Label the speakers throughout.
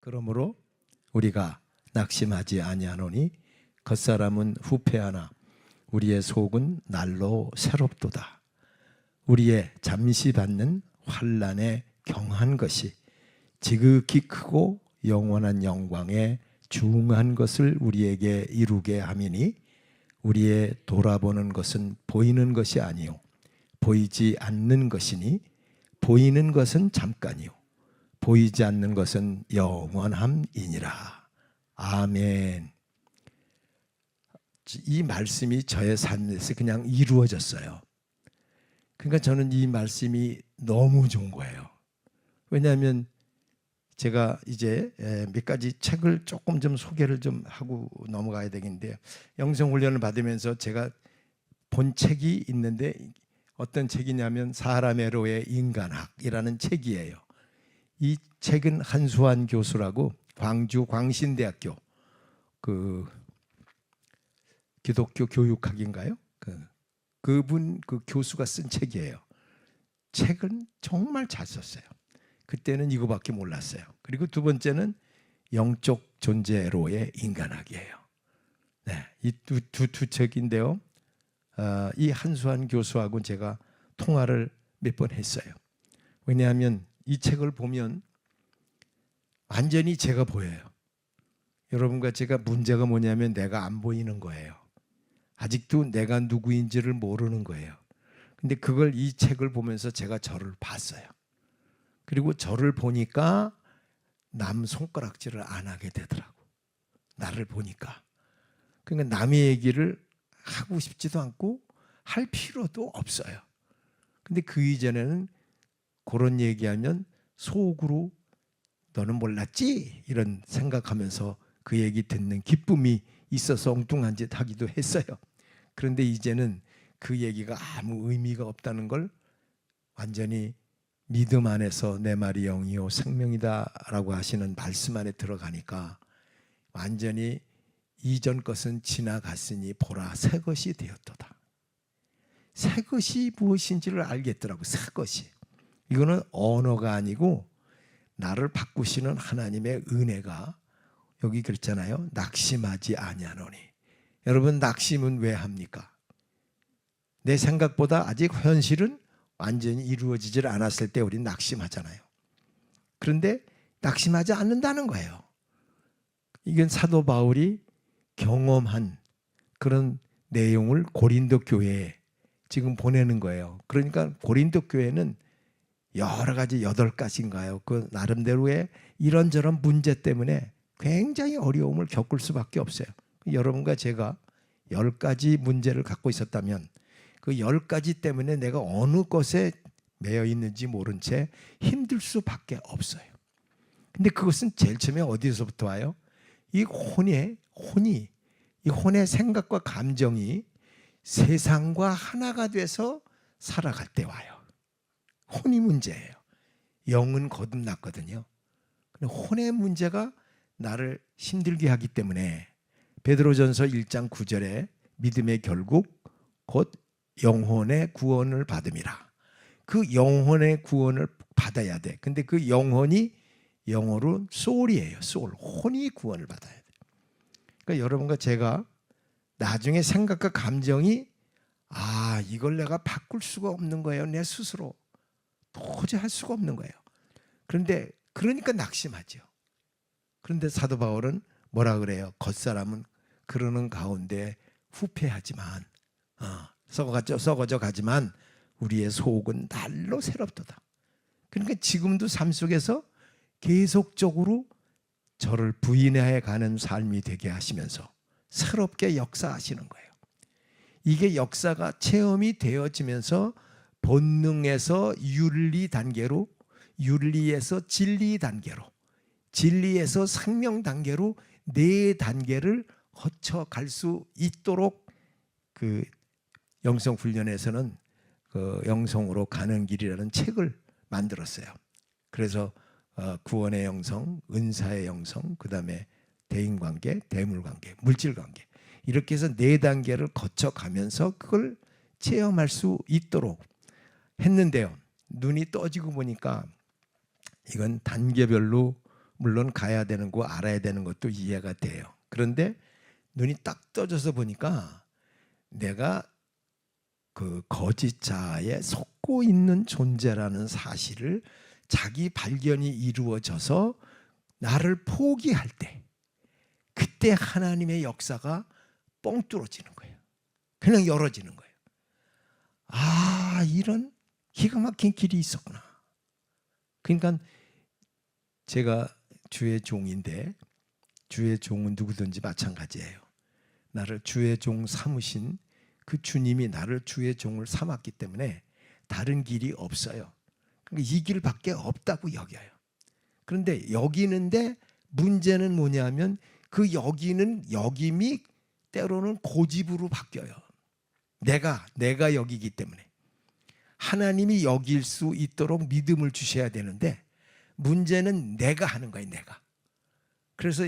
Speaker 1: 그러므로 우리가 낙심하지 아니하노니 겉사람은 후패하나 우리의 속은 날로 새롭도다. 우리의 잠시 받는 환난에 경한 것이 지극히 크고 영원한 영광에 중한 것을 우리에게 이루게 함이니 우리의 돌아보는 것은 보이는 것이 아니요 보이지 않는 것이니 보이는 것은 잠깐이요 보이지 않는 것은 영원함이니라. 아멘. 이 말씀이 저의 삶에서 그냥 이루어졌어요. 그러니까 저는 이 말씀이 너무 좋은 거예요. 왜냐하면 제가 이제 몇 가지 책을 조금 좀 소개를 좀 하고 넘어가야 되겠는데, 영성훈련을 받으면서 제가 본 책이 있는데 어떤 책이냐면 사라메로의 인간학이라는 책이에요. 이 책은 한수환 교수라고 광주 광신대학교 그 기독교 교육학인가요? 그분 그 교수가 쓴 책이에요. 책은 정말 잘 썼어요. 그때는 이거밖에 몰랐어요. 그리고 두 번째는 영적 존재로의 인간학이에요. 네, 이 두 책인데요. 이 한수환 교수하고 제가 통화를 몇 번 했어요. 왜냐하면 이 책을 보면 완전히 제가 보여요. 여러분과 제가 문제가 뭐냐면 내가 안 보이는 거예요. 아직도 내가 누구인지를 모르는 거예요. 근데 그걸 이 책을 보면서 제가 저를 봤어요. 그리고 저를 보니까 남 손가락질을 안 하게 되더라고. 나를 보니까. 그러니까 남의 얘기를 하고 싶지도 않고 할 필요도 없어요. 근데 그 이전에는 그런 얘기하면 속으로 너는 몰랐지? 이런 생각하면서 그 얘기 듣는 기쁨이 있어서 엉뚱한 짓 하기도 했어요. 그런데 이제는 그 얘기가 아무 의미가 없다는 걸 완전히 믿음 안에서 내 말이 영이요 생명이다 라고 하시는 말씀 안에 들어가니까 완전히 이전 것은 지나갔으니 보라 새 것이 되었도다. 새 것이 무엇인지를 알겠더라고. 새 것이. 이거는 언어가 아니고 나를 바꾸시는 하나님의 은혜가 여기 그랬잖아요. 낙심하지 아니하노니. 여러분 낙심은 왜 합니까? 내 생각보다 아직 현실은 완전히 이루어지질 않았을 때 우리는 낙심하잖아요. 그런데 낙심하지 않는다는 거예요. 이건 사도 바울이 경험한 그런 내용을 고린도 교회에 지금 보내는 거예요. 그러니까 고린도 교회는 여러 가지 8가지인가요? 그 나름대로의 이런저런 문제 때문에 굉장히 어려움을 겪을 수밖에 없어요. 여러분과 제가 10가지 문제를 갖고 있었다면 그 10가지 때문에 내가 어느 것에 매여 있는지 모른 채 힘들 수밖에 없어요. 근데 그것은 제일 처음에 어디서부터 와요? 이 혼의 생각과 감정이 세상과 하나가 돼서 살아갈 때 와요. 혼이 문제예요. 영은 거듭났거든요. 근데 혼의 문제가 나를 힘들게 하기 때문에 베드로전서 1장 9절에 믿음의 결국 곧 영혼의 구원을 받음이라. 그 영혼의 구원을 받아야 돼. 근데 그 영혼이 영어로 soul이에요. soul. 혼이 구원을 받아야 돼. 그러니까 여러분과 제가 나중에 생각과 감정이 이걸 내가 바꿀 수가 없는 거예요. 내 스스로. 도저히 할 수가 없는 거예요. 그러니까 낙심하죠. 그런데 사도 바울은 뭐라 그래요? 겉사람은 그러는 가운데 후패하지만 썩어져 가지만 우리의 속은 날로 새롭도다. 그러니까 지금도 삶 속에서 계속적으로 저를 부인해 가는 삶이 되게 하시면서 새롭게 역사하시는 거예요. 이게 역사가 체험이 되어지면서 본능에서 윤리 단계로, 윤리에서 진리 단계로, 진리에서 생명 단계로 4단계를 거쳐갈 수 있도록 그 영성훈련에서는 그 영성으로 가는 길이라는 책을 만들었어요. 그래서 구원의 영성, 은사의 영성, 그 다음에 대인관계, 대물관계, 물질관계 이렇게 해서 4단계를 거쳐가면서 그걸 체험할 수 있도록 했는데요. 눈이 떠지고 보니까 이건 단계별로 물론 가야 되는 거 알아야 되는 것도 이해가 돼요. 그런데 눈이 딱 떠져서 보니까 내가 그 거짓자에 속고 있는 존재라는 사실을 자기 발견이 이루어져서 나를 포기할 때, 그때 하나님의 역사가 뻥 뚫어지는 거예요. 그냥 열어지는 거예요. 아, 이런 기가 막힌 길이 있었구나. 그러니까 제가 주의 종인데, 주의 종은 누구든지 마찬가지예요. 나를 주의 종 삼으신 그 주님이 나를 주의 종을 삼았기 때문에 다른 길이 없어요. 그러니까 이 길밖에 없다고 여겨요. 그런데 여기는데 문제는 뭐냐면 그 여기는 여김이 때로는 고집으로 바뀌어요. 내가 여기기 때문에 하나님이 여길 수 있도록 믿음을 주셔야 되는데 문제는 내가 하는 거예요. 내가. 그래서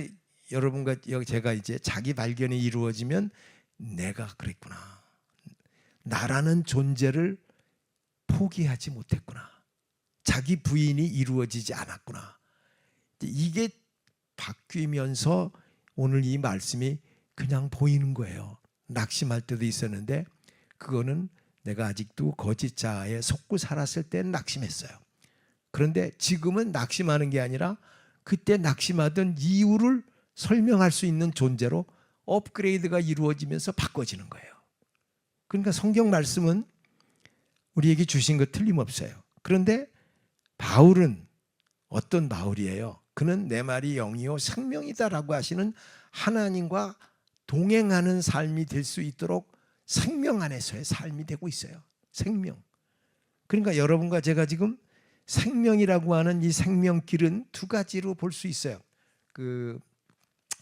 Speaker 1: 여러분과 제가 이제 자기 발견이 이루어지면 내가 그랬구나. 나라는 존재를 포기하지 못했구나. 자기 부인이 이루어지지 않았구나. 이게 바뀌면서 오늘 이 말씀이 그냥 보이는 거예요. 낙심할 때도 있었는데 그거는 내가 아직도 거짓자에 속고 살았을 때는 낙심했어요. 그런데 지금은 낙심하는 게 아니라 그때 낙심하던 이유를 설명할 수 있는 존재로 업그레이드가 이루어지면서 바꿔지는 거예요. 그러니까 성경 말씀은 우리에게 주신 것 틀림없어요. 그런데 바울은 어떤 바울이에요? 그는 내 말이 영이요 생명이다라고 하시는 하나님과 동행하는 삶이 될 수 있도록 생명 안에서의 삶이 되고 있어요. 생명. 그러니까 여러분과 제가 지금 생명이라고 하는 이 생명길은 두 가지로 볼 수 있어요. 그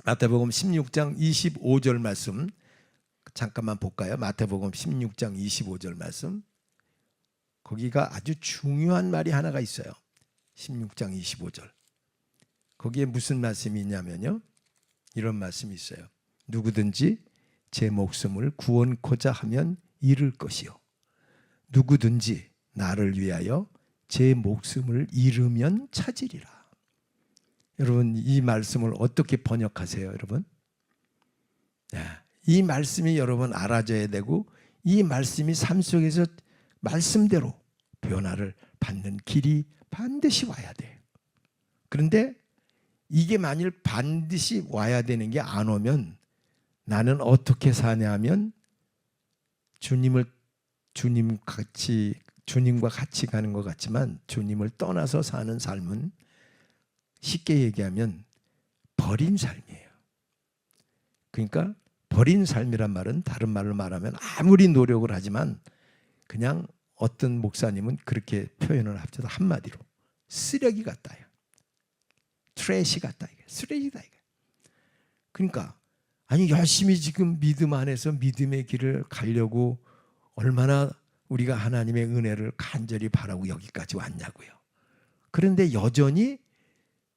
Speaker 1: 마태복음 16장 25절 말씀 잠깐만 볼까요? 마태복음 16장 25절 말씀. 거기가 아주 중요한 말이 하나가 있어요. 16장 25절. 거기에 무슨 말씀이 있냐면요. 이런 말씀이 있어요. 누구든지 제 목숨을 구원코자 하면 잃을 것이요. 누구든지 나를 위하여 제 목숨을 잃으면 찾으리라. 여러분 이 말씀을 어떻게 번역하세요, 여러분? 이 말씀이 여러분 알아져야 되고 이 말씀이 삶 속에서 말씀대로 변화를 받는 길이 반드시 와야 돼요. 그런데 이게 만일 반드시 와야 되는 게 안 오면 나는 어떻게 사냐 하면 주님과 같이 가는 것 같지만 주님을 떠나서 사는 삶은 쉽게 얘기하면 버린 삶이에요. 그러니까 버린 삶이란 말은 다른 말로 말하면 아무리 노력을 하지만 그냥 어떤 목사님은 그렇게 표현을 합쳐서 한마디로 쓰레기 같다. 트래시 같다. 쓰레기다. 그러니까 아니 열심히 지금 믿음 안에서 믿음의 길을 가려고 얼마나 우리가 하나님의 은혜를 간절히 바라고 여기까지 왔냐고요. 그런데 여전히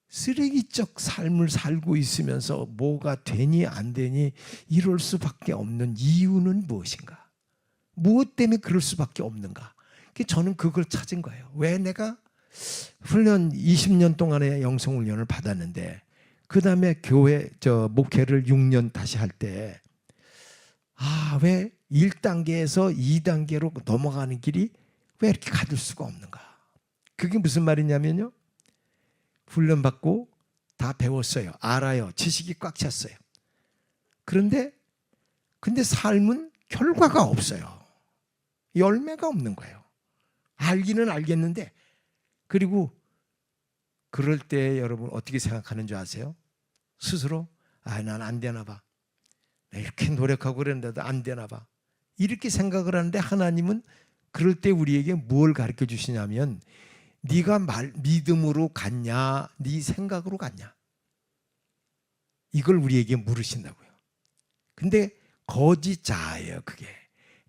Speaker 1: 쓰레기적 삶을 살고 있으면서 뭐가 되니 안 되니 이럴 수밖에 없는 이유는 무엇인가? 무엇 때문에 그럴 수밖에 없는가? 저는 그걸 찾은 거예요. 왜 내가 훈련 20년 동안의 영성훈련을 받았는데 그 다음에 목회를 6년 다시 할 때 왜 1단계에서 2단계로 넘어가는 길이 왜 이렇게 가둘 수가 없는가? 그게 무슨 말이냐면요. 훈련받고 다 배웠어요. 알아요. 지식이 꽉 찼어요. 근데 삶은 결과가 없어요. 열매가 없는 거예요. 알기는 알겠는데 그리고 그럴 때 여러분 어떻게 생각하는 줄 아세요? 스스로 난 안 되나 봐. 이렇게 노력하고 그랬는데도 안 되나 봐. 이렇게 생각을 하는데 하나님은 그럴 때 우리에게 뭘 가르쳐 주시냐면 네가 믿음으로 갔냐 네 생각으로 갔냐 이걸 우리에게 물으신다고요. 근데 거짓자예요. 그게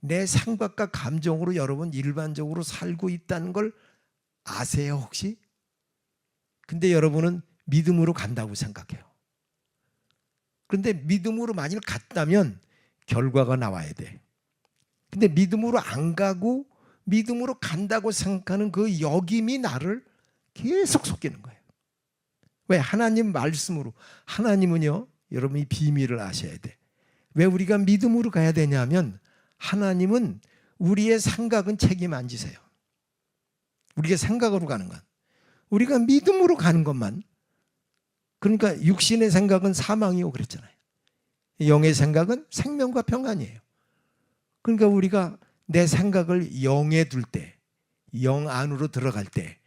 Speaker 1: 내 생각과 감정으로 여러분 일반적으로 살고 있다는 걸 아세요 혹시? 근데 여러분은 믿음으로 간다고 생각해요. 그런데 믿음으로 만일 갔다면 결과가 나와야 돼. 근데 믿음으로 안 가고 믿음으로 간다고 생각하는 그 여김이 나를 계속 속이는 거예요. 왜? 하나님 말씀으로. 하나님은요, 여러분이 비밀을 아셔야 돼. 왜 우리가 믿음으로 가야 되냐면 하나님은 우리의 생각은 책임 안 지세요. 우리가 생각으로 가는 건. 우리가 믿음으로 가는 것만. 그러니까 육신의 생각은 사망이고 그랬잖아요. 영의 생각은 생명과 평안이에요. 그러니까 우리가 내 생각을 영에 둘 때, 영 안으로 들어갈 때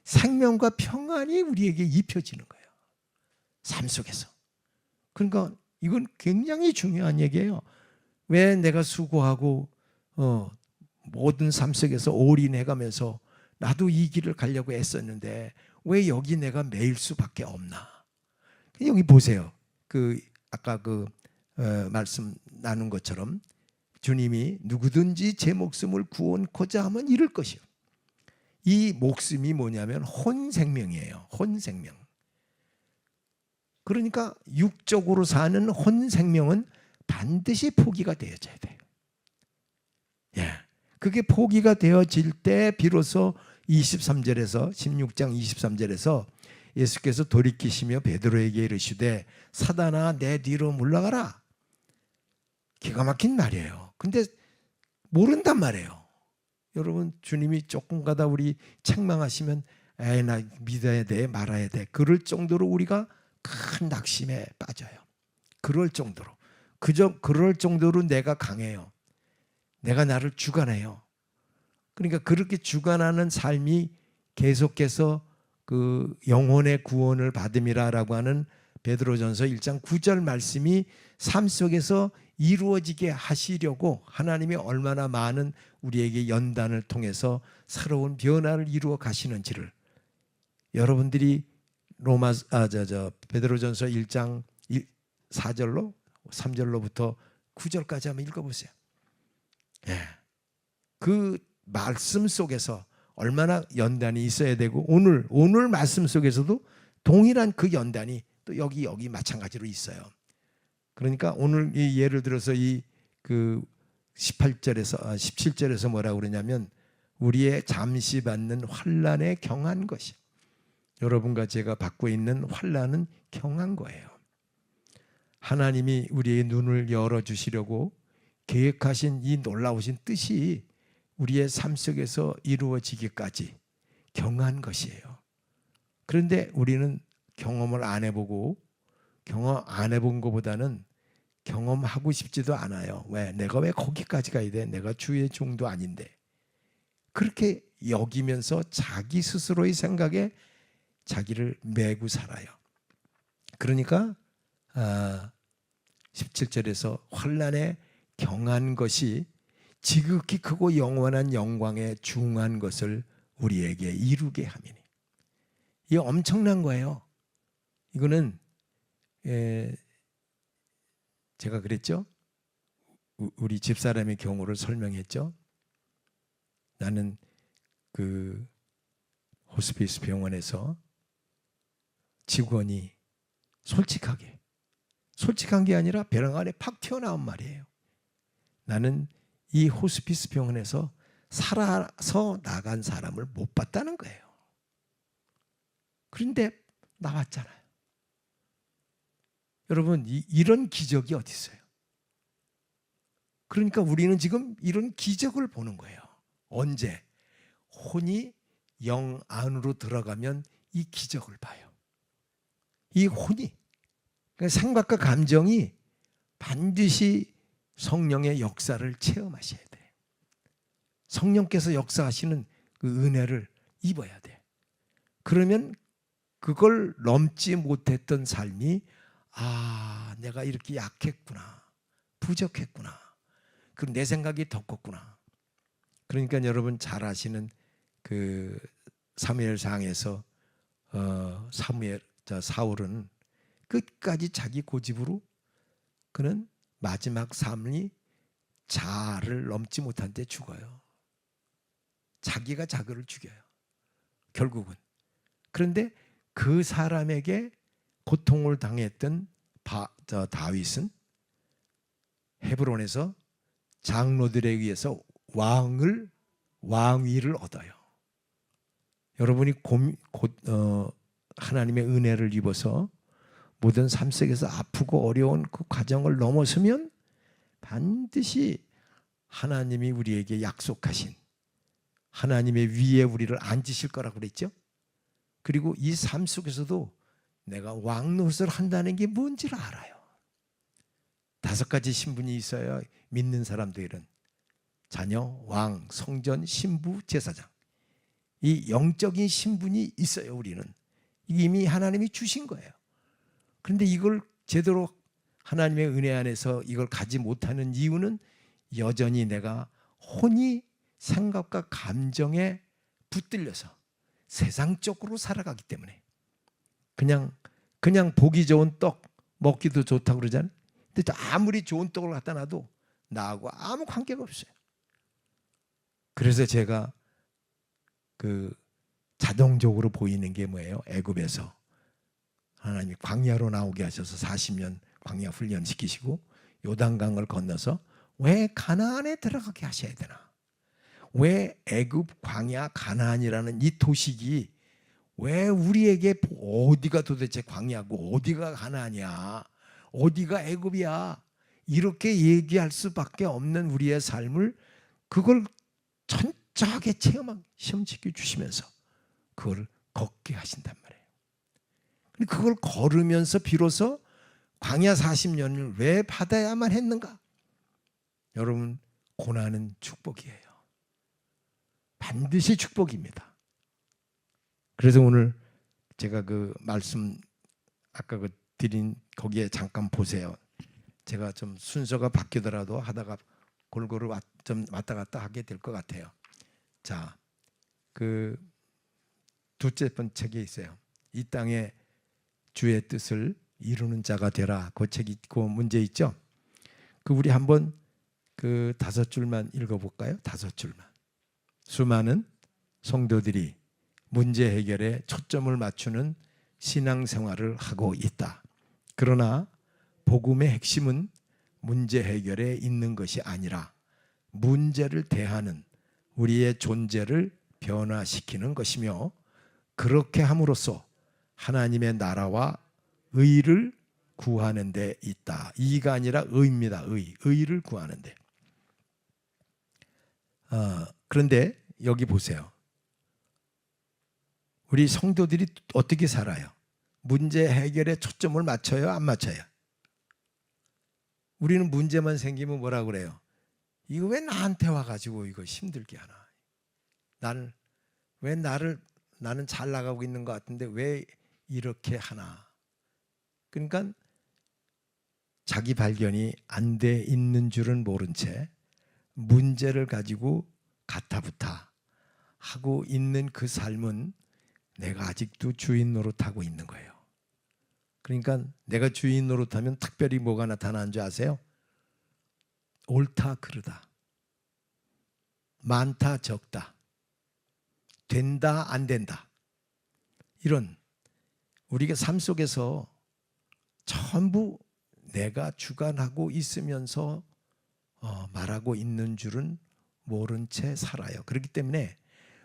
Speaker 1: 생명과 평안이 우리에게 입혀지는 거예요. 삶 속에서. 그러니까 이건 굉장히 중요한 얘기예요. 왜 내가 수고하고 모든 삶 속에서 올인해가면서 나도 이 길을 가려고 애썼는데 왜 여기 내가 매일 수밖에 없나? 여기 보세요. 아까 말씀 나눈 것처럼 주님이 누구든지 제 목숨을 구원코자 하면 잃을 것이요. 이 목숨이 뭐냐면 혼생명이에요. 혼생명. 그러니까 육적으로 사는 혼생명은 반드시 포기가 되어져야 돼요. 예. 그게 포기가 되어질 때 비로소 23절에서 16장 23절에서 예수께서 돌이키시며 베드로에게 이르시되 사단아 내 뒤로 물러가라. 기가 막힌 말이에요. 근데 모른단 말이에요. 여러분 주님이 조금 가다 우리 책망하시면 에이 나 믿어야 돼 말아야 돼 그럴 정도로 우리가 큰 낙심에 빠져요. 그럴 정도로. 그럴 정도로 내가 강해요. 내가 나를 주관해요. 그러니까 그렇게 주관하는 삶이 계속해서 그 영혼의 구원을 받음이라라고 하는 베드로전서 1장 9절 말씀이 삶 속에서 이루어지게 하시려고 하나님이 얼마나 많은 우리에게 연단을 통해서 새로운 변화를 이루어 가시는지를 여러분들이 베드로전서 1장 4절로 3절로부터 9절까지 한번 읽어보세요. 예. 그 말씀 속에서 얼마나 연단이 있어야 되고 오늘 말씀 속에서도 동일한 그 연단이 또 여기 마찬가지로 있어요. 그러니까 오늘 이 예를 들어서 이 17절에서 뭐라고 그러냐면 우리의 잠시 받는 환난에 경한 것이. 여러분과 제가 받고 있는 환난은 경한 거예요. 하나님이 우리의 눈을 열어주시려고 계획하신 이 놀라우신 뜻이 우리의 삶 속에서 이루어지기까지 경한 것이에요. 그런데 우리는 경험을 안 해보고 경험 안 해본 것보다는 경험하고 싶지도 않아요. 왜? 내가 왜 거기까지 가야 돼? 내가 주의 종도 아닌데. 그렇게 여기면서 자기 스스로의 생각에 자기를 매고 살아요. 그러니까 17절에서 환난에 경한 것이 지극히 크고 영원한 영광에 중한 것을 우리에게 이루게 함이니. 이게 엄청난 거예요. 이거는 제가 그랬죠. 우리 집사람의 경우를 설명했죠. 나는 그 호스피스 병원에서 직원이 솔직한 게 아니라 벼랑 안에 팍 튀어나온 말이에요. 나는 이 호스피스 병원에서 살아서 나간 사람을 못 봤다는 거예요. 그런데 나왔잖아요. 여러분 이런 기적이 어디 있어요? 그러니까 우리는 지금 이런 기적을 보는 거예요. 언제? 혼이 영 안으로 들어가면 이 기적을 봐요. 이 혼이 그러니까 생각과 감정이 반드시 성령의 역사를 체험하셔야 돼. 성령께서 역사하시는 그 은혜를 입어야 돼. 그러면 그걸 넘지 못했던 삶이 내가 이렇게 약했구나. 부족했구나. 그럼 내 생각이 더 컸구나. 그러니까 여러분 잘 아시는 그 사무엘상에서 사울은 끝까지 자기 고집으로 그는 마지막 삶이 자아를 넘지 못한 데 죽어요. 자기가 자기를 죽여요. 결국은. 그런데 그 사람에게 고통을 당했던 다윗은 헤브론에서 장로들에 의해서 왕위를 얻어요. 여러분이 하나님의 은혜를 입어서 모든 삶 속에서 아프고 어려운 그 과정을 넘어서면 반드시 하나님이 우리에게 약속하신 하나님의 위에 우리를 앉으실 거라고 그랬죠. 그리고 이 삶 속에서도 내가 왕 노릇을 한다는 게 뭔지를 알아요. 5가지 신분이 있어야 믿는 사람들은 자녀, 왕, 성전, 신부, 제사장. 이 영적인 신분이 있어요. 우리는 이미 하나님이 주신 거예요. 그런데 이걸 제대로 하나님의 은혜 안에서 이걸 가지 못하는 이유는 여전히 내가 혼이 생각과 감정에 붙들려서 세상적으로 살아가기 때문에 그냥 보기 좋은 떡 먹기도 좋다고 그러잖아요. 근데 아무리 좋은 떡을 갖다 놔도 나하고 아무 관계가 없어요. 그래서 제가 그 자동적으로 보이는 게 뭐예요? 애굽에서 하나님이 광야로 나오게 하셔서 40년 광야 훈련시키시고 요단강을 건너서 왜 가나안에 들어가게 하셔야 되나? 왜 애굽, 광야, 가나안이라는 이 도식이 왜 우리에게 어디가 도대체 광야고 어디가 가나안이야? 어디가 애굽이야? 이렇게 얘기할 수밖에 없는 우리의 삶을 그걸 천천하게 시험시켜 주시면서 그걸 걷게 하신단 말이에요. 그걸 걸으면서 비로소 광야 40년을 왜 받아야만 했는가? 여러분, 고난은 축복이에요. 반드시 축복입니다. 그래서 오늘 제가 그 말씀 아까 그 드린 거기에 잠깐 보세요. 제가 좀 순서가 바뀌더라도 하다가 골고루 좀 왔다 갔다 하게 될 것 같아요. 자, 그 둘째 번째에 있어요. 이 땅에 주의 뜻을 이루는 자가 되라. 그 책이 그 문제 있죠. 그 우리 한번 그 5줄만 읽어볼까요? 5줄만. 수많은 성도들이 문제 해결에 초점을 맞추는 신앙생활을 하고 있다. 그러나 복음의 핵심은 문제 해결에 있는 것이 아니라 문제를 대하는 우리의 존재를 변화시키는 것이며 그렇게 함으로써 하나님의 나라와 의를 구하는 데 있다. 이가 아니라 의입니다. 의를 구하는 데. 그런데 여기 보세요. 우리 성도들이 어떻게 살아요? 문제 해결에 초점을 맞춰요? 안 맞춰요? 우리는 문제만 생기면 뭐라 그래요? 이거 왜 나한테 와가지고 이거 힘들게 하나? 나는 잘 나가고 있는 것 같은데 왜 이렇게 하나? 그러니까 자기 발견이 안 돼 있는 줄은 모른 채 문제를 가지고 가타부타 하고 있는 그 삶은 내가 아직도 주인 노릇하고 있는 거예요. 그러니까 내가 주인 노릇하면 특별히 뭐가 나타나는 줄 아세요? 옳다 그르다, 많다 적다, 된다 안 된다, 이런 우리가 삶 속에서 전부 내가 주관하고 있으면서 말하고 있는 줄은 모른 채 살아요. 그렇기 때문에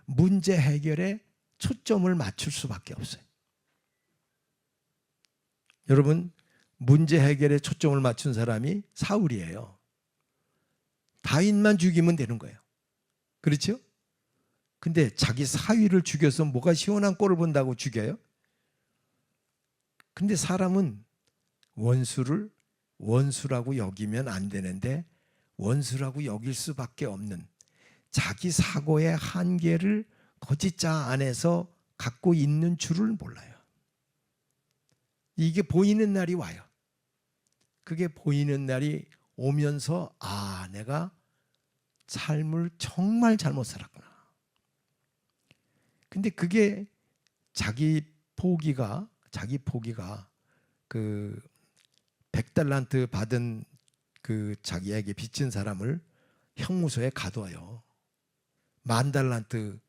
Speaker 1: 문제 해결에 초점을 맞출 수밖에 없어요. 여러분, 문제 해결에 초점을 맞춘 사람이 사울이에요. 다윗만 죽이면 되는 거예요. 그렇죠? 근데 자기 사위를 죽여서 뭐가 시원한 꼴을 본다고 죽여요? 근데 사람은 원수를 원수라고 여기면 안 되는데 원수라고 여길 수밖에 없는 자기 사고의 한계를 거짓자 안에서 갖고 있는 줄을 몰라요. 이게 보이는 날이 와요. 그게 보이는 날이 오면서 내가 삶을 정말 잘못 살았구나. 근데 그게 자기 포기가 그 100달란트 받은 그 자기에게 빚진 사람을 형무소에 가둬요. 10,000달란트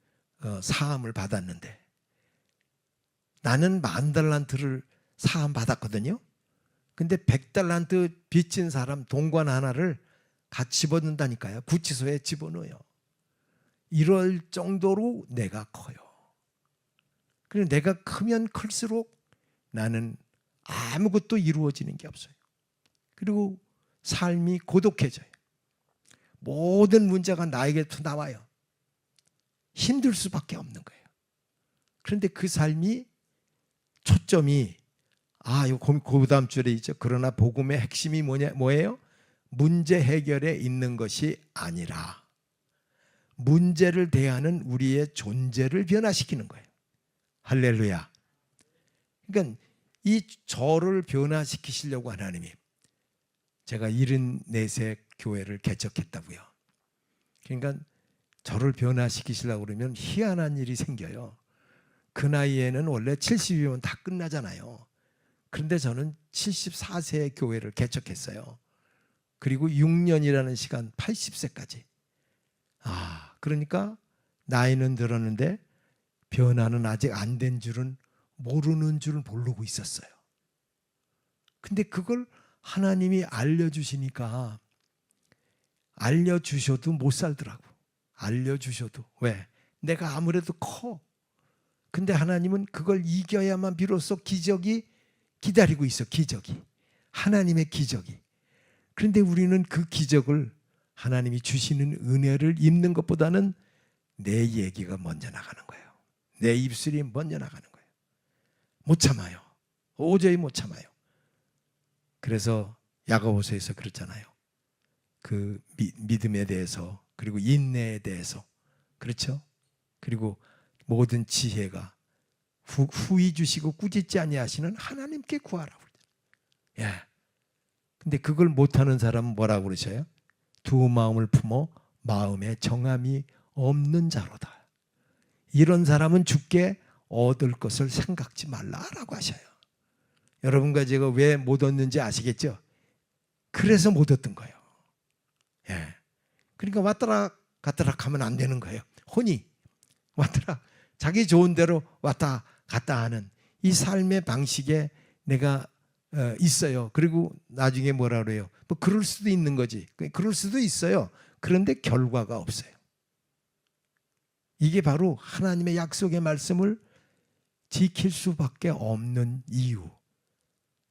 Speaker 1: 사함을 받았는데 나는 10,000달란트를 사함 받았거든요. 근데 100달란트 빚진 사람 동관 하나를 같이 집어넣는다니까요. 구치소에 집어넣어요. 이럴 정도로 내가 커요. 그리고 내가 크면 클수록 나는 아무것도 이루어지는 게 없어요. 그리고 삶이 고독해져요. 모든 문제가 나에게부터 나와요. 힘들 수밖에 없는 거예요. 그런데 그 삶이 초점이 그 다음 줄에 있죠. 그러나 복음의 핵심이 뭐예요? 문제 해결에 있는 것이 아니라 문제를 대하는 우리의 존재를 변화시키는 거예요. 할렐루야. 그러니까 이 저를 변화시키시려고 하나님이, 제가 74세 교회를 개척했다고요. 그러니까 저를 변화시키시려고 그러면 희한한 일이 생겨요. 그 나이에는 원래 70이면 다 끝나잖아요. 그런데 저는 74세의 교회를 개척했어요. 그리고 6년이라는 시간 80세까지. 그러니까 나이는 들었는데 변화는 아직 안 된 줄은 모르는 줄 모르고 있었어요. 근데 그걸 하나님이 알려주시니까, 알려주셔도 못 살더라고. 알려주셔도. 왜? 내가 아무래도 커. 근데 하나님은 그걸 이겨야만 비로소 기적이 기다리고 있어. 기적이. 하나님의 기적이. 그런데 우리는 그 기적을, 하나님이 주시는 은혜를 입는 것보다는 내 얘기가 먼저 나가는 거예요. 내 입술이 먼저 나가는 거예요. 못 참아요. 도저히 못 참아요. 그래서 야고보서에서 그렇잖아요. 그 믿음에 대해서, 그리고 인내에 대해서, 그렇죠? 그리고 모든 지혜가 후히 주시고 꾸짖지 아니하시는 하나님께 구하라고. 예. 근데 그걸 못하는 사람은 뭐라고 그러셔요? 두 마음을 품어 마음에 정함이 없는 자로다. 이런 사람은 주께 얻을 것을 생각지 말라라고 하셔요. 여러분과 제가 왜 못 얻는지 아시겠죠? 그래서 못 얻던 거예요. 예. 그러니까 왔다라 갔다라 하면 안 되는 거예요. 혼이 왔다라, 자기 좋은 대로 왔다 갔다 하는 이 삶의 방식에 내가 있어요. 그리고 나중에 뭐라 그래요? 뭐 그럴 수도 있는 거지. 그럴 수도 있어요. 그런데 결과가 없어요. 이게 바로 하나님의 약속의 말씀을 지킬 수밖에 없는 이유,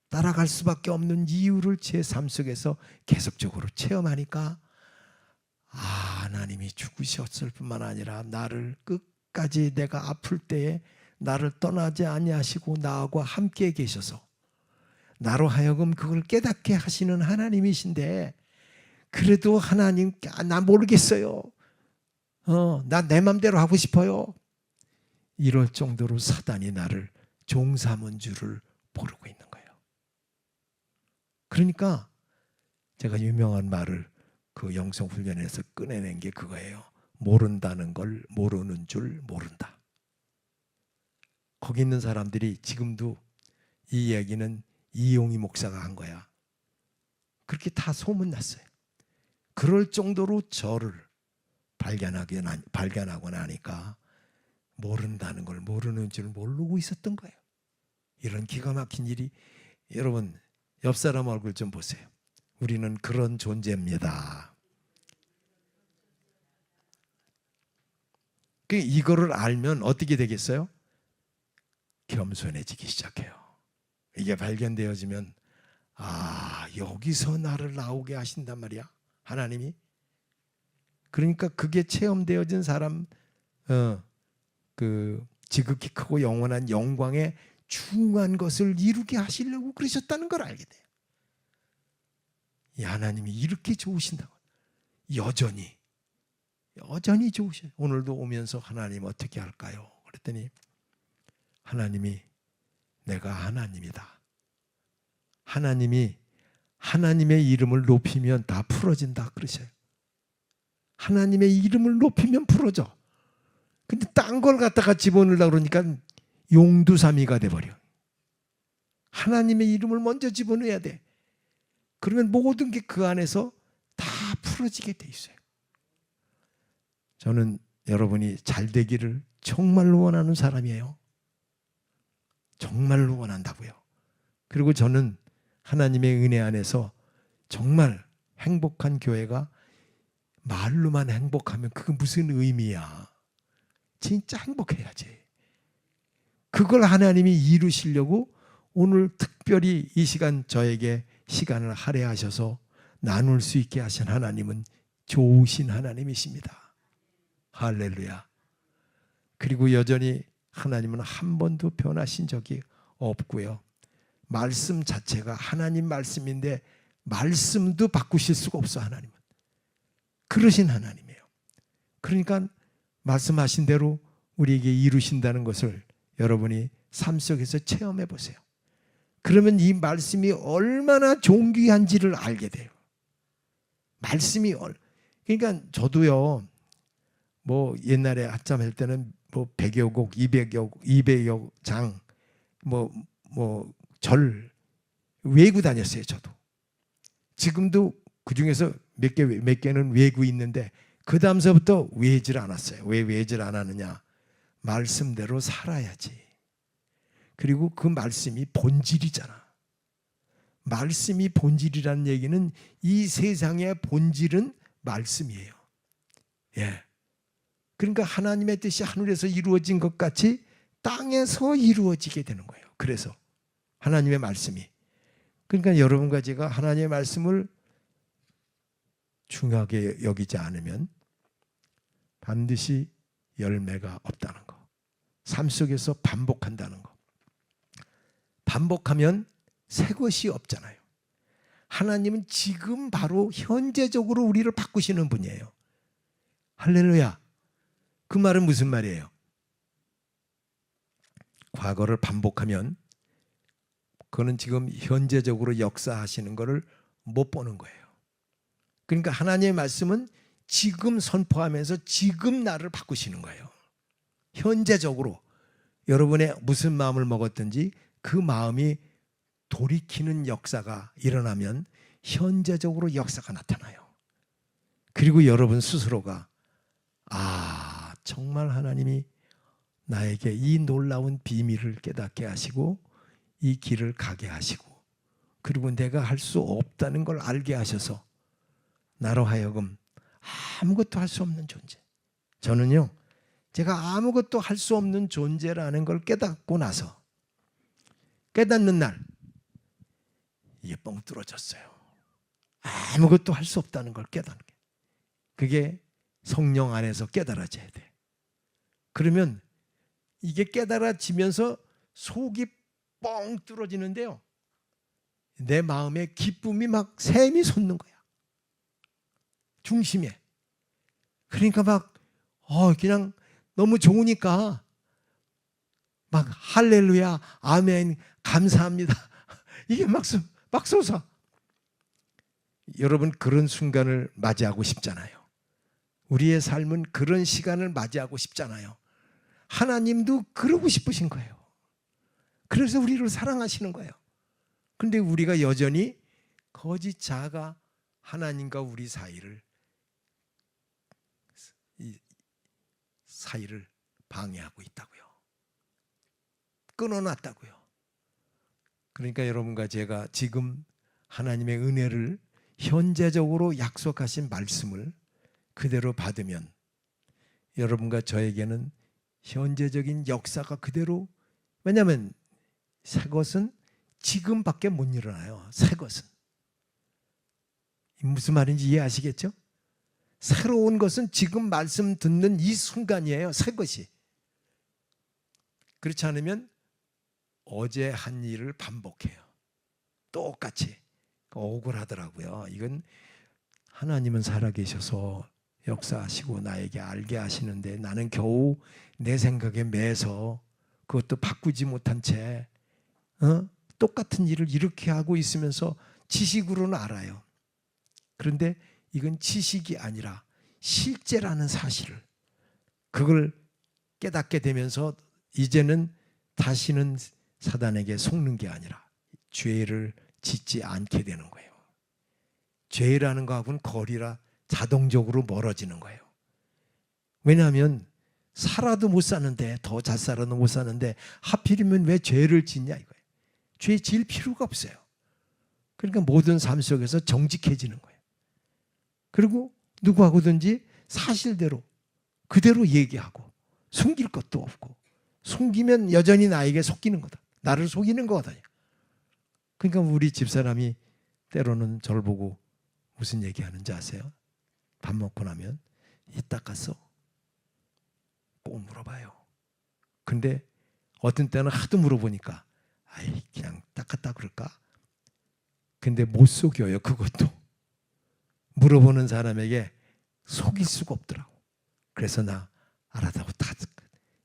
Speaker 1: 따라갈 수밖에 없는 이유를 제 삶 속에서 계속적으로 체험하니까, 하나님이 죽으셨을 뿐만 아니라 나를 끝까지 내가 아플 때에 나를 떠나지 아니하시고 나하고 함께 계셔서 나로 하여금 그걸 깨닫게 하시는 하나님이신데, 그래도 하나님, 나 모르겠어요. 나 내 맘대로 하고 싶어요. 이럴 정도로 사단이 나를 종삼은 줄을 모르고 있는 거예요. 그러니까 제가 유명한 말을 그 영성훈련에서 꺼내낸 게 그거예요. 모른다는 걸 모르는 줄 모른다. 거기 있는 사람들이 지금도 이 얘기는 이용희 목사가 한 거야. 그렇게 다 소문났어요. 그럴 정도로 저를 발견하고 나니까 모른다는 걸 모르는 줄 모르고 있었던 거예요. 이런 기가 막힌 일이, 여러분 옆 사람 얼굴 좀 보세요. 우리는 그런 존재입니다. 이거를 알면 어떻게 되겠어요? 겸손해지기 시작해요. 이게 발견되어지면, 여기서 나를 나오게 하신단 말이야, 하나님이. 그러니까 그게 체험되어진 사람, 그 지극히 크고 영원한 영광의 중요한 것을 이루게 하시려고 그러셨다는 걸 알게 돼요. 이 하나님이 이렇게 좋으신다고. 여전히 좋으셔요. 오늘도 오면서 하나님 어떻게 할까요? 그랬더니 하나님이 내가 하나님이다. 하나님이 하나님의 이름을 높이면 다 풀어진다 그러셔요. 하나님의 이름을 높이면 풀어져. 근데 딴 걸 갖다가 집어넣으려고 그러니까 용두사미가 돼버려. 하나님의 이름을 먼저 집어넣어야 돼. 그러면 모든 게 그 안에서 다 풀어지게 돼 있어요. 저는 여러분이 잘 되기를 정말로 원하는 사람이에요. 정말로 원한다고요. 그리고 저는 하나님의 은혜 안에서 정말 행복한 교회가, 말로만 행복하면 그게 무슨 의미야. 진짜 행복해야지. 그 그걸 하나님이 이루시려고 오늘 특별히 이 시간 저에게 시간을 할애하셔서 나눌 수 있게 하신 하나님은 좋으신 하나님이십니다. 할렐루야. 그리고 여전히 하나님은 한 번도 변하신 적이 없고요. 말씀 자체가 하나님 말씀인데 말씀도 바꾸실 수가 없어. 하나님은 그러신 하나님이에요. 그러니까 말씀하신 대로 우리에게 이루신다는 것을 여러분이 삶 속에서 체험해 보세요. 그러면 이 말씀이 얼마나 존귀한지를 알게 돼요. 말씀이 그러니까 저도요. 뭐 옛날에 한참 할 때는 뭐 100여 곡, 200여 장 뭐 절 외고 다녔어요. 저도. 지금도 그중에서 몇 개는 외고 있는데 그 다음서부터 외질 않았어요. 왜 외질 안 하느냐? 말씀대로 살아야지. 그리고 그 말씀이 본질이잖아. 말씀이 본질이라는 얘기는 이 세상의 본질은 말씀이에요. 예. 그러니까 하나님의 뜻이 하늘에서 이루어진 것 같이 땅에서 이루어지게 되는 거예요. 그래서 하나님의 말씀이. 그러니까 여러분과 제가 하나님의 말씀을 중요하게 여기지 않으면 반드시 열매가 없다는 거. 삶 속에서 반복한다는 거. 반복하면 새 것이 없잖아요. 하나님은 지금 바로 현재적으로 우리를 바꾸시는 분이에요. 할렐루야. 그 말은 무슨 말이에요? 과거를 반복하면 그거는 지금 현재적으로 역사하시는 것을 못 보는 거예요. 그러니까 하나님의 말씀은 지금 선포하면서 지금 나를 바꾸시는 거예요. 현재적으로 여러분의 무슨 마음을 먹었든지 그 마음이 돌이키는 역사가 일어나면 현재적으로 역사가 나타나요. 그리고 여러분 스스로가 정말 하나님이 나에게 이 놀라운 비밀을 깨닫게 하시고 이 길을 가게 하시고 그리고 내가 할 수 없다는 걸 알게 하셔서 나로 하여금 아무것도 할 수 없는 존재. 저는요, 제가 아무것도 할 수 없는 존재라는 걸 깨닫고 나서 깨닫는 날 이게 뻥 뚫어졌어요. 아무것도 할 수 없다는 걸 깨닫는 게. 그게 성령 안에서 깨달아져야 돼. 그러면 이게 깨달아지면서 속이 뻥 뚫어지는데요. 내 마음에 기쁨이 막 샘이 솟는 거야. 중심에. 그러니까 막 그냥 너무 좋으니까 막 할렐루야, 아멘, 감사합니다. 이게 막 솟아. 여러분 그런 순간을 맞이하고 싶잖아요. 우리의 삶은 그런 시간을 맞이하고 싶잖아요. 하나님도 그러고 싶으신 거예요. 그래서 우리를 사랑하시는 거예요. 그런데 우리가 여전히 거짓 자아가 하나님과 우리 사이를 방해하고 있다고요. 끊어놨다고요. 그러니까 여러분과 제가 지금 하나님의 은혜를 현재적으로 약속하신 말씀을 그대로 받으면 여러분과 저에게는 현재적인 역사가 그대로, 왜냐하면 새 것은 지금밖에 못 일어나요. 새 것은. 무슨 말인지 이해하시겠죠? 새로운 것은 지금 말씀 듣는 이 순간이에요. 새 것이. 그렇지 않으면 어제 한 일을 반복해요. 똑같이. 억울하더라고요. 이건 하나님은 살아계셔서 역사하시고 나에게 알게 하시는데 나는 겨우 내 생각에 매서 그것도 바꾸지 못한 채 똑같은 일을 이렇게 하고 있으면서 지식으로는 알아요. 그런데 이건 지식이 아니라 실제라는 사실을, 그걸 깨닫게 되면서 이제는 다시는 사단에게 속는 게 아니라 죄를 짓지 않게 되는 거예요. 죄라는 거하고는 거리라 자동적으로 멀어지는 거예요. 왜냐하면 살아도 못 사는데, 더 잘 살아도 못 사는데 하필이면 왜 죄를 짓냐 이거예요. 죄 지을 필요가 없어요. 그러니까 모든 삶 속에서 정직해지는 거예요. 그리고 누구하고든지 사실대로 그대로 얘기하고 숨길 것도 없고 숨기면 여전히 나에게 속기는 거다. 나를 속이는 거거든요. 그러니까 우리 집사람이 때로는 저를 보고 무슨 얘기하는지 아세요? 밥 먹고 나면 이 닦았어? 꼭 물어봐요. 근데 어떤 때는 하도 물어보니까 아이 그냥 닦았다 그럴까? 근데 못 속여요. 그것도 물어보는 사람에게 속일 수가 없더라고. 그래서 나 알았다고 다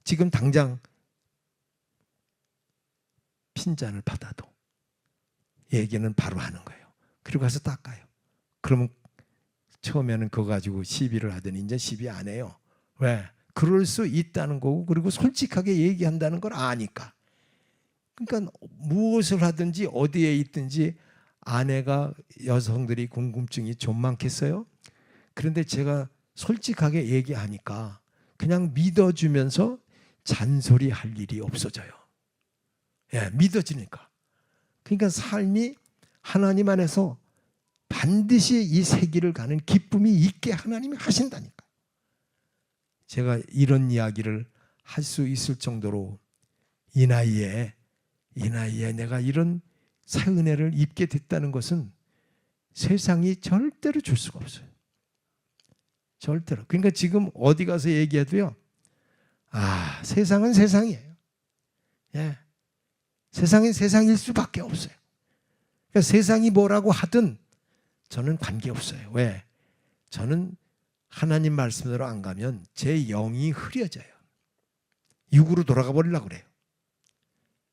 Speaker 1: 지금 당장 핀잔을 받아도 얘기는 바로 하는 거예요. 그리고 가서 닦아요. 그러면 처음에는 그거 가지고 시비를 하더니 이제 시비 안 해요. 왜? 그럴 수 있다는 거고 그리고 솔직하게 얘기한다는 걸 아니까. 그러니까 무엇을 하든지 어디에 있든지 아내가 여성들이 궁금증이 좀 많겠어요? 그런데 제가 솔직하게 얘기하니까 그냥 믿어주면서 잔소리할 일이 없어져요. 예, 믿어지니까. 그러니까 삶이 하나님 안에서 반드시 이 세기를 가는 기쁨이 있게 하나님이 하신다니까. 제가 이런 이야기를 할 수 있을 정도로 이 나이에 내가 이런 새 은혜를 입게 됐다는 것은 세상이 절대로 줄 수가 없어요. 절대로. 그러니까 지금 어디 가서 얘기해도요. 아, 세상은 세상이에요. 예. 세상은 세상일 수밖에 없어요. 그러니까 세상이 뭐라고 하든 저는 관계없어요. 왜? 저는 하나님 말씀대로 안 가면 제 영이 흐려져요. 육으로 돌아가 버리려고 그래요.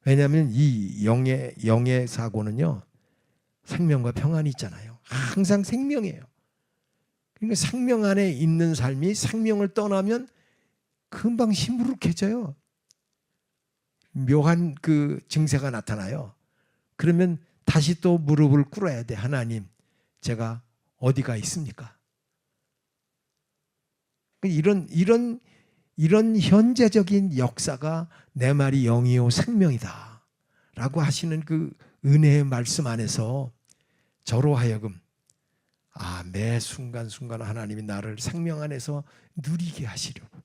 Speaker 1: 왜냐하면 이 영의 사고는요. 생명과 평안이 있잖아요. 항상 생명이에요. 그러니까 생명 안에 있는 삶이 생명을 떠나면 금방 시무룩해져요. 묘한 그 증세가 나타나요. 그러면 다시 또 무릎을 꿇어야 돼. 하나님, 제가 어디가 있습니까? 이런 현재적인 역사가 내 말이 영이요 생명이다 라고 하시는 그 은혜의 말씀 안에서 저로 하여금 매 순간순간 하나님이 나를 생명 안에서 누리게 하시려고.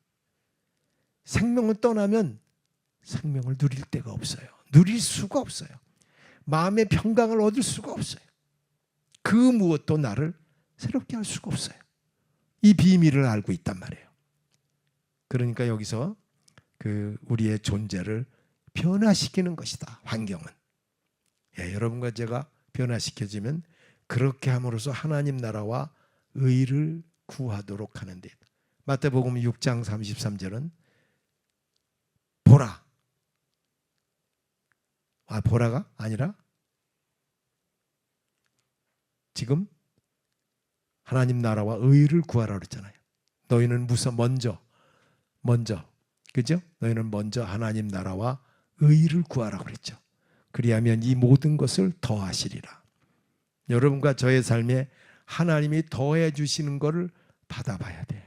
Speaker 1: 생명을 떠나면 생명을 누릴 데가 없어요. 누릴 수가 없어요. 마음의 평강을 얻을 수가 없어요. 그 무엇도 나를 새롭게 할 수가 없어요. 이 비밀을 알고 있단 말이에요. 그러니까 여기서 그 우리의 존재를 변화시키는 것이다. 환경은. 예, 여러분과 제가 변화시켜지면 그렇게 함으로써 하나님 나라와 의를 구하도록 하는데 마태복음 6장 33절은 보라. 보라가 아니라 지금 하나님 나라와 의를 구하라 그랬잖아요. 너희는 먼저 그죠? 너희는 먼저 하나님 나라와 의를 구하라 그랬죠. 그리하면 이 모든 것을 더하시리라. 여러분과 저의 삶에 하나님이 더해 주시는 것을 받아봐야 돼요.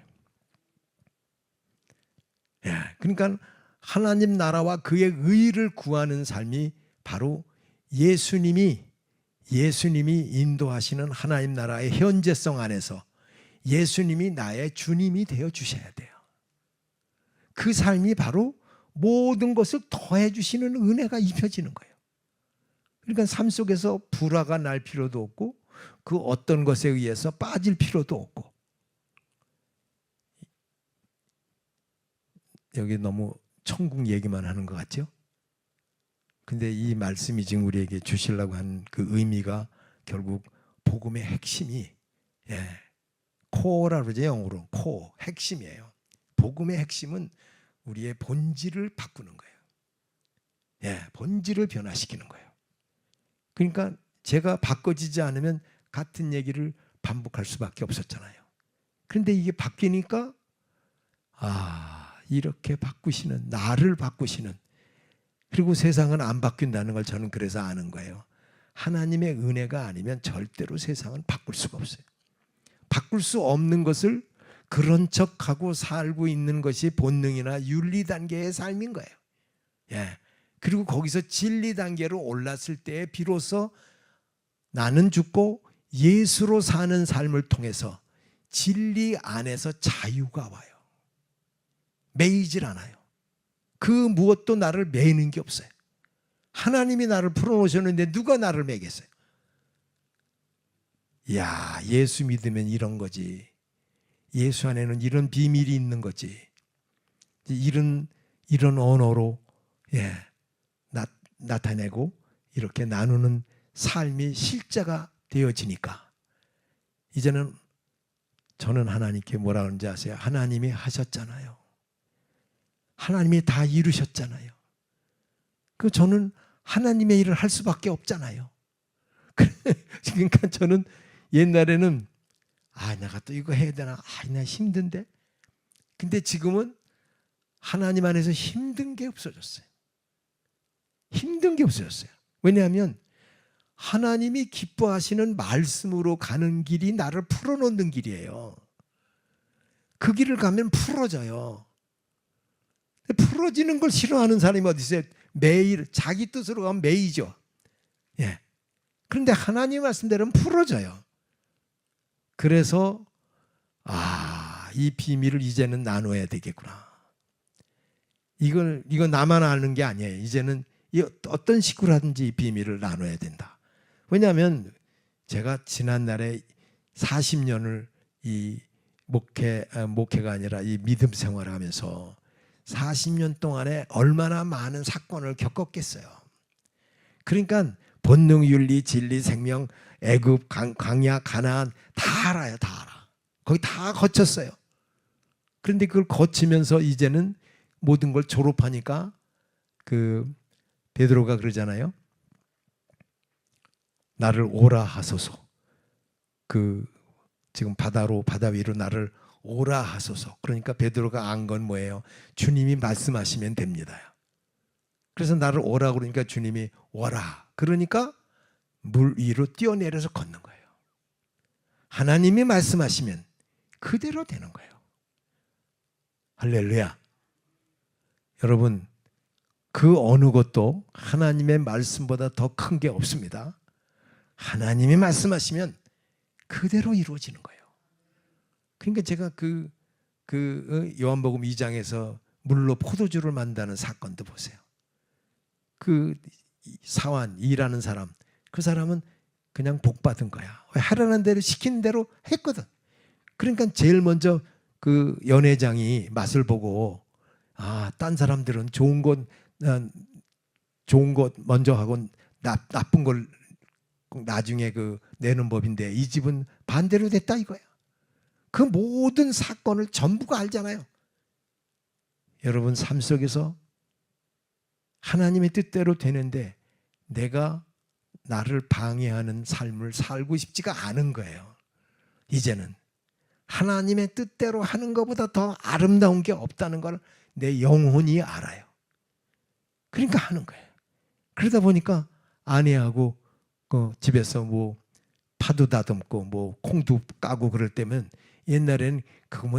Speaker 1: 예, 그러니까 하나님 나라와 그의 의를 구하는 삶이 바로 예수님이 인도하시는 하나님 나라의 현재성 안에서 예수님이 나의 주님이 되어 주셔야 돼요. 그 삶이 바로 모든 것을 더해 주시는 은혜가 입혀지는 거예요. 그러니까 삶 속에서 불화가 날 필요도 없고 그 어떤 것에 의해서 빠질 필요도 없고. 여기 너무 천국 얘기만 하는 것 같죠? 근데 이 말씀이 지금 우리에게 주시려고 하는 그 의미가 결국 복음의 핵심이 코어라 그러죠. 영어로 코어, 핵심이에요. 복음의 핵심은 우리의 본질을 바꾸는 거예요. 본질을 변화시키는 거예요. 그러니까 제가 바꿔지지 않으면 같은 얘기를 반복할 수밖에 없었잖아요. 그런데 이게 바뀌니까 이렇게 바꾸시는, 나를 바꾸시는, 그리고 세상은 안 바뀐다는 걸 저는 그래서 아는 거예요. 하나님의 은혜가 아니면 절대로 세상은 바꿀 수가 없어요. 바꿀 수 없는 것을 그런 척하고 살고 있는 것이 본능이나 윤리 단계의 삶인 거예요. 그리고 거기서 진리 단계로 올랐을 때 비로소 나는 죽고 예수로 사는 삶을 통해서 진리 안에서 자유가 와요. 매이질 않아요. 그 무엇도 나를 매는 게 없어요. 하나님이 나를 풀어놓으셨는데 누가 나를 매겠어요? 야, 예수 믿으면 이런 거지. 예수 안에는 이런 비밀이 있는 거지. 이런 언어로 나타내고 이렇게 나누는 삶이 실제가 되어지니까 이제는 저는 하나님께 뭐라 그러는지 아세요? 하나님이 하셨잖아요. 하나님이 다 이루셨잖아요. 저는 하나님의 일을 할 수밖에 없잖아요. 그러니까 저는 옛날에는 내가 또 이거 해야 되나? 나 힘든데. 근데 지금은 하나님 안에서 힘든 게 없어졌어요. 힘든 게 없어졌어요. 왜냐하면 하나님이 기뻐하시는 말씀으로 가는 길이 나를 풀어놓는 길이에요. 그 길을 가면 풀어져요. 풀어지는 걸 싫어하는 사람이 어디 있어요? 매일 자기 뜻으로 가면 매이죠. 그런데 하나님 말씀대로는 풀어져요. 그래서 이 비밀을 이제는 나눠야 되겠구나. 이건 나만 아는 게 아니에요. 이제는 어떤 식으로든지 이 비밀을 나눠야 된다. 왜냐하면 제가 지난날에 40년을 이 목회가 아니라 이 믿음 생활을 하면서 40년 동안에 얼마나 많은 사건을 겪었겠어요. 그러니까 본능, 윤리, 진리, 생명, 애굽, 광야, 가나안 다 알아요. 다 알아. 거기 다 거쳤어요. 그런데 그걸 거치면서 이제는 모든 걸 졸업하니까 베드로가 그러잖아요. 나를 오라 하소서. 지금 바다 위로 나를 오라 하소서. 그러니까 베드로가 안 건 뭐예요? 주님이 말씀하시면 됩니다. 그래서 나를 오라 그러니까 주님이 오라. 그러니까 물 위로 뛰어내려서 걷는 거예요. 하나님이 말씀하시면 그대로 되는 거예요. 할렐루야. 여러분, 그 어느 것도 하나님의 말씀보다 더 큰 게 없습니다. 하나님이 말씀하시면 그대로 이루어지는 거예요. 그러니까 제가 요한복음 2장에서 물로 포도주를 만드는 사건도 보세요. 사환, 일하는 사람, 그 사람은 그냥 복 받은 거야. 하라는 대로 시키는 대로 했거든. 그러니까 제일 먼저 그 연회장이 맛을 보고 딴 사람들은 좋은 것 먼저 하고 나쁜 걸 나중에 내는 법인데 이 집은 반대로 됐다 이거야. 그 모든 사건을 전부가 알잖아요. 여러분 삶 속에서 하나님의 뜻대로 되는데 내가 나를 방해하는 삶을 살고 싶지가 않은 거예요. 이제는 하나님의 뜻대로 하는 것보다 더 아름다운 게 없다는 걸 내 영혼이 알아요. 그러니까 하는 거예요. 그러다 보니까 아내하고 집에서 파도 다듬고 콩도 까고 그럴 때면 옛날에는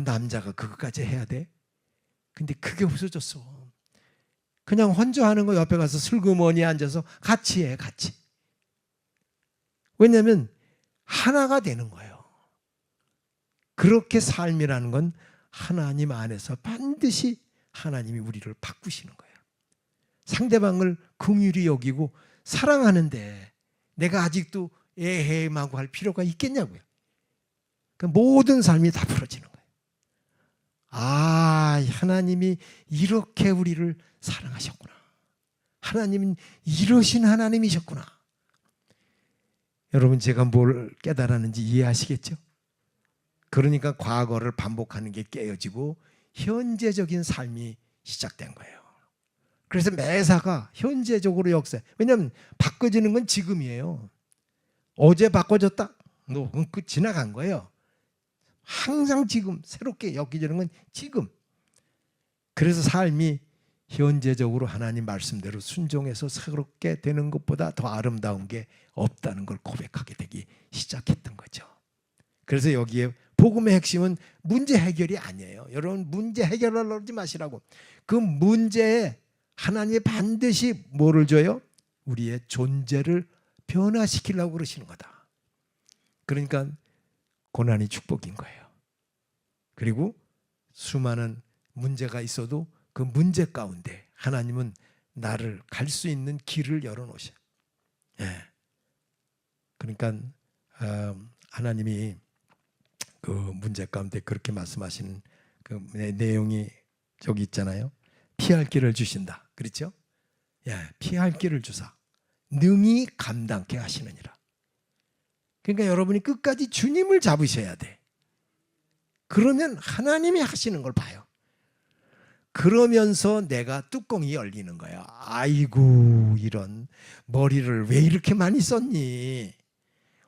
Speaker 1: 남자가 그것까지 해야 돼? 근데 그게 없어졌어. 그냥 혼자 하는 거 옆에 가서 슬그머니 앉아서 같이 해, 같이. 왜냐하면 하나가 되는 거예요. 그렇게 삶이라는 건 하나님 안에서 반드시 하나님이 우리를 바꾸시는 거예요. 상대방을 긍휼히 여기고 사랑하는데 내가 아직도 에헤임하고 할 필요가 있겠냐고요. 그러니까 모든 삶이 다 풀어지는 거예요. 하나님이 이렇게 우리를 사랑하셨구나. 하나님은 이러신 하나님이셨구나. 여러분 제가 뭘 깨달았는지 이해하시겠죠? 그러니까 과거를 반복하는 게 깨어지고 현재적인 삶이 시작된 거예요. 그래서 매사가 현재적으로 역사해. 왜냐하면 바꿔지는 건 지금이에요. 어제 바꿔졌다? 지나간 거예요. 항상 지금 새롭게 엮이는 건 지금. 그래서 삶이 현재적으로 하나님 말씀대로 순종해서 새롭게 되는 것보다 더 아름다운 게 없다는 걸 고백하게 되기 시작했던 거죠. 그래서 여기에 복음의 핵심은 문제 해결이 아니에요. 여러분 문제 해결하려고 하지 마시라고. 그 문제에 하나님이 반드시 뭐를 줘요? 우리의 존재를 변화시키려고 그러시는 거다. 그러니까 고난이 축복인 거예요. 그리고 수많은 문제가 있어도 그 문제 가운데 하나님은 나를 갈 수 있는 길을 열어놓으셔. 예. 그러니까 하나님이 그 문제 가운데 그렇게 말씀하시는 그 내용이 저기 있잖아요. 피할 길을 주신다. 그렇죠? 예, 피할 길을 주사 능히 감당케 하시느니라. 그러니까 여러분이 끝까지 주님을 잡으셔야 돼. 그러면 하나님이 하시는 걸 봐요. 그러면서 내가 뚜껑이 열리는 거야. 아이고, 이런 머리를 왜 이렇게 많이 썼니?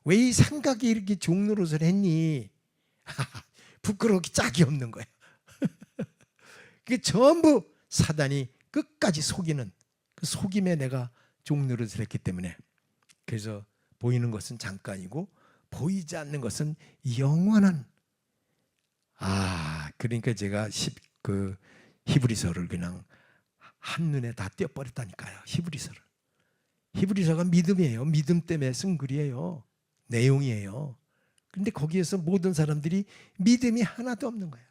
Speaker 1: 왜 이 생각이 이렇게 종노릇을 했니? 부끄러우기 짝이 없는 거야. 그게 전부 사단이 끝까지 속이는 그 속임에 내가 종노릇을 했기 때문에. 그래서 보이는 것은 잠깐이고 보이지 않는 것은 영원한. 그러니까 제가 그 히브리서를 그냥 한눈에 다 떼어버렸다니까요. 히브리서가 믿음이에요. 믿음 때문에 쓴 글이에요. 내용이에요. 그런데 거기에서 모든 사람들이 믿음이 하나도 없는 거야.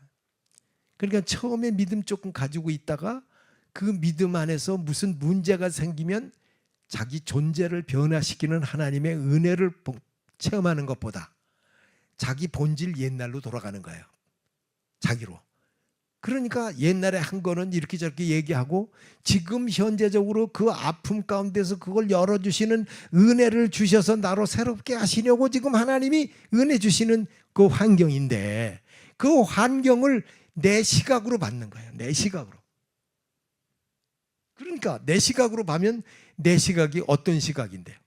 Speaker 1: 그러니까 처음에 믿음 조금 가지고 있다가 그 믿음 안에서 무슨 문제가 생기면 자기 존재를 변화시키는 하나님의 은혜를 체험하는 것보다 자기 본질 옛날로 돌아가는 거예요. 자기로. 그러니까 옛날에 한 거는 이렇게 저렇게 얘기하고 지금 현재적으로 그 아픔 가운데서 그걸 열어주시는 은혜를 주셔서 나로 새롭게 하시려고 지금 하나님이 은혜 주시는 그 환경인데 그 환경을 내 시각으로 받는 거예요. 내 시각으로. 그러니까 내 시각으로 보면 내 시각이 어떤 시각인데요?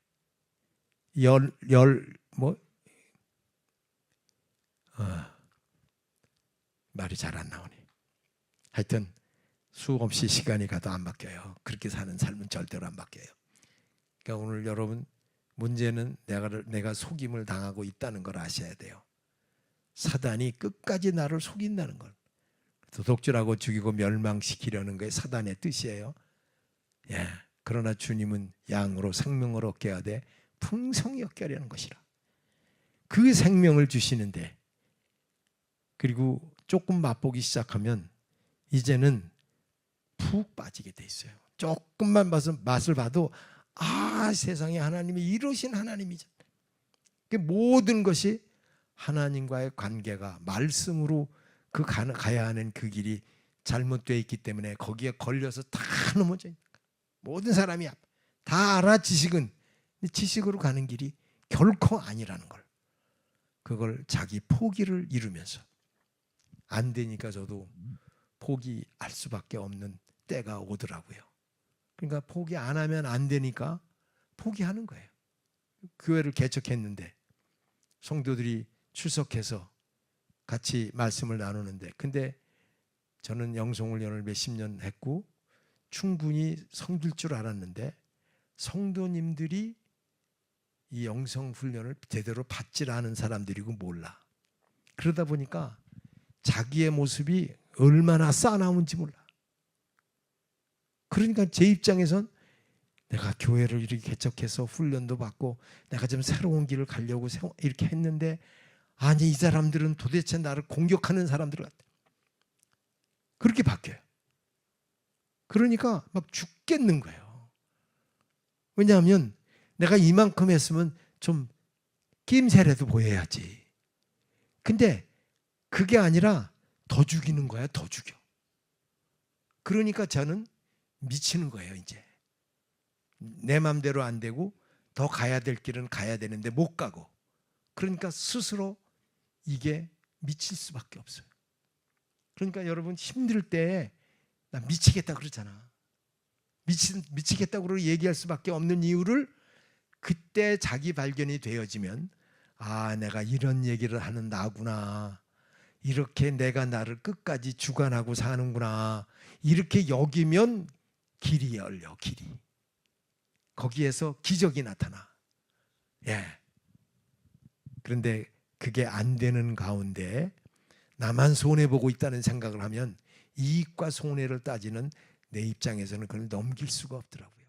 Speaker 1: 말이 잘 안 나오네. 하여튼 수없이 시간이 가도 안 바뀌어요. 그렇게 사는 삶은 절대로 안 바뀌어요. 그러니까 오늘 여러분 문제는 내가 속임을 당하고 있다는 걸 아셔야 돼요. 사단이 끝까지 나를 속인다는 걸. 도둑질하고 죽이고 멸망시키려는 게 사단의 뜻이에요. 예. 그러나 주님은 양으로 생명을 얻게 하되 풍성히 얻게 하려는 것이라. 그 생명을 주시는데 그리고 조금 맛보기 시작하면 이제는 푹 빠지게 돼 있어요. 조금만 맛을 봐도 세상에 하나님이 이러신 하나님이죠. 모든 것이 하나님과의 관계가 말씀으로 가야 하는 그 길이 잘못되어 있기 때문에 거기에 걸려서 다 넘어져 있는 거예요. 모든 사람이 다 알아 지식은. 지식으로 가는 길이 결코 아니라는 걸. 그걸 자기 포기를 이루면서 안 되니까 저도 포기할 수밖에 없는 때가 오더라고요. 그러니까 포기 안 하면 안 되니까 포기하는 거예요. 교회를 개척했는데 성도들이 출석해서 같이 말씀을 나누는데 근데 저는 영성훈련을 몇십 년 했고 충분히 섬길 줄 알았는데 성도님들이 이 영성훈련을 제대로 받질 않은 사람들이고 몰라. 그러다 보니까 자기의 모습이 얼마나 싸나운지 몰라. 그러니까 제 입장에선 내가 교회를 이렇게 개척해서 훈련도 받고 내가 좀 새로운 길을 가려고 이렇게 했는데 아니 이 사람들은 도대체 나를 공격하는 사람들 같아. 그렇게 바뀌어요. 그러니까 막 죽겠는 거예요. 왜냐하면 내가 이만큼 했으면 좀 낌새라도 보여야지. 근데 그게 아니라 더 죽이는 거야. 더 죽여. 그러니까 저는 미치는 거예요. 이제 내 맘대로 안 되고 더 가야 될 길은 가야 되는데 못 가고 그러니까 스스로 이게 미칠 수밖에 없어요. 그러니까 여러분 힘들 때 나 미치겠다 그러잖아. 미치겠다고 얘기할 수밖에 없는 이유를 그때 자기 발견이 되어지면 내가 이런 얘기를 하는 나구나. 이렇게 내가 나를 끝까지 주관하고 사는구나. 이렇게 여기면 길이 열려. 길이. 거기에서 기적이 나타나. 예. 그런데 그게 안 되는 가운데 나만 손해보고 있다는 생각을 하면 이익과 손해를 따지는 내 입장에서는 그걸 넘길 수가 없더라고요.